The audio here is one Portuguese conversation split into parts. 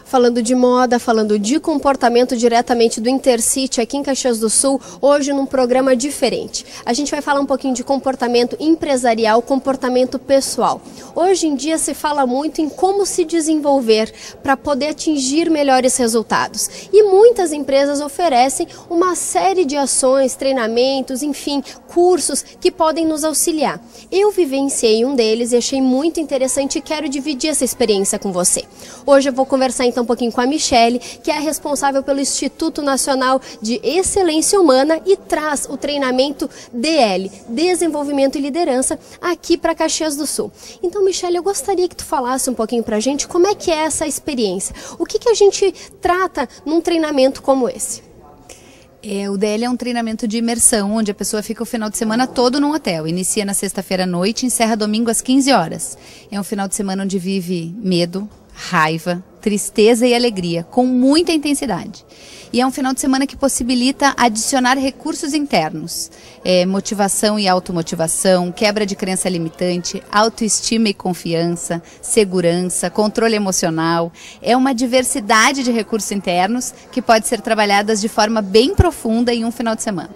Falando de moda, falando de comportamento diretamente do Intercity aqui em Caxias do Sul, hoje num programa diferente. A gente vai falar um pouquinho de comportamento empresarial, comportamento pessoal. Hoje em dia se fala muito em como se desenvolver para poder atingir melhores resultados. E muitas empresas oferecem uma série de ações, treinamentos, enfim, cursos que podem nos auxiliar. Eu vivenciei um deles e achei muito interessante e quero dividir essa experiência com você. Hoje eu vou conversar então um pouquinho com a Michele, que é a responsável pelo Instituto Nacional de Excelência Humana e traz o treinamento DL, Desenvolvimento e Liderança, aqui para Caxias do Sul. Então, Michele, eu gostaria que tu falasse um pouquinho para a gente como é que é essa experiência. O que a gente trata num treinamento como esse? O DL é um treinamento de imersão, onde a pessoa fica o final de semana todo num hotel. Inicia na sexta-feira à noite e encerra domingo às 15 horas. É um final de semana onde vive medo, raiva, tristeza e alegria, com muita intensidade. E é um final de semana que possibilita adicionar recursos internos, motivação e automotivação, quebra de crença limitante, autoestima e confiança, segurança, controle emocional. É uma diversidade de recursos internos que pode ser trabalhadas de forma bem profunda em um final de semana.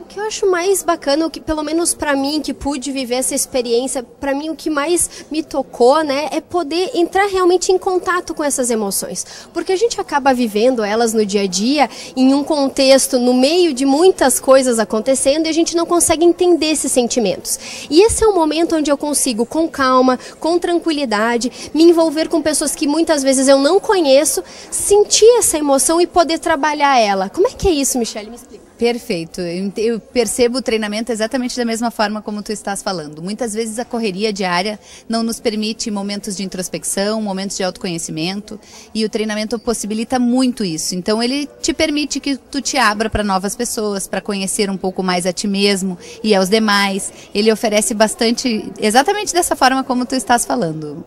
O que eu acho mais bacana, o que pelo menos para mim que pude viver essa experiência, para mim o que mais me tocou, né, é poder entrar realmente em contato com essas emoções, porque a gente acaba vivendo elas no dia a dia, em um contexto, no meio de muitas coisas acontecendo, e a gente não consegue entender esses sentimentos. E esse é um momento onde eu consigo, com calma, com tranquilidade, me envolver com pessoas que muitas vezes eu não conheço, sentir essa emoção e poder trabalhar ela. Como é que é isso, Michele? Me explica. Perfeito. Eu percebo o treinamento exatamente da mesma forma como tu estás falando. Muitas vezes a correria diária não nos permite momentos de introspecção, momentos de autoconhecimento, e o treinamento possibilita muito isso. Então ele te permite que tu te abra para novas pessoas, para conhecer um pouco mais a ti mesmo e aos demais. Ele oferece bastante, exatamente dessa forma como tu estás falando.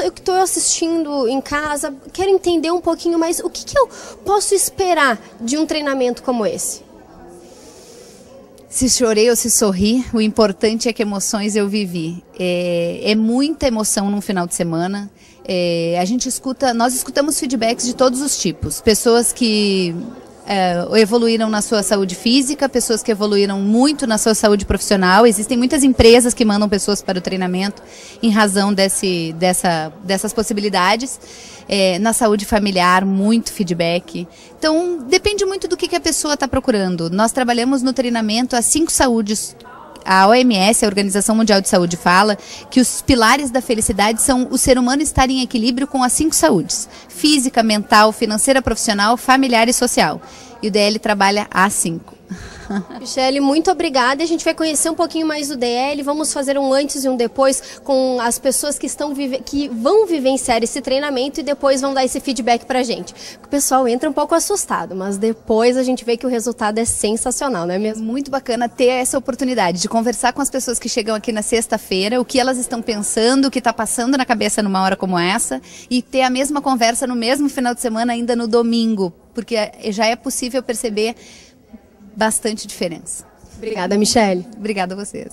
Eu que estou assistindo em casa, quero entender um pouquinho mais o que eu posso esperar de um treinamento como esse. Se chorei ou se sorri, o importante é que emoções eu vivi. É muita emoção num final de semana. Nós escutamos feedbacks de todos os tipos. Pessoas que evoluíram na sua saúde física, pessoas que evoluíram muito na sua saúde profissional. Existem muitas empresas que mandam pessoas para o treinamento em razão dessas possibilidades. Na saúde familiar, muito feedback. Então, depende muito do que a pessoa está procurando. Nós trabalhamos no treinamento as 5 saúdes. A OMS, a Organização Mundial de Saúde, fala que os pilares da felicidade são o ser humano estar em equilíbrio com as 5 saúdes: física, mental, financeira, profissional, familiar e social. E o DL trabalha as 5. Michele, muito obrigada. A gente vai conhecer um pouquinho mais do DL, vamos fazer um antes e um depois com as pessoas que vão vivenciar esse treinamento e depois vão dar esse feedback pra gente. O pessoal entra um pouco assustado, mas depois a gente vê que o resultado é sensacional, não é mesmo? Muito bacana ter essa oportunidade de conversar com as pessoas que chegam aqui na sexta-feira, o que elas estão pensando, o que está passando na cabeça numa hora como essa, e ter a mesma conversa no mesmo final de semana, ainda no domingo, porque já é possível perceber bastante diferença. Obrigada, Michele. Obrigada a vocês.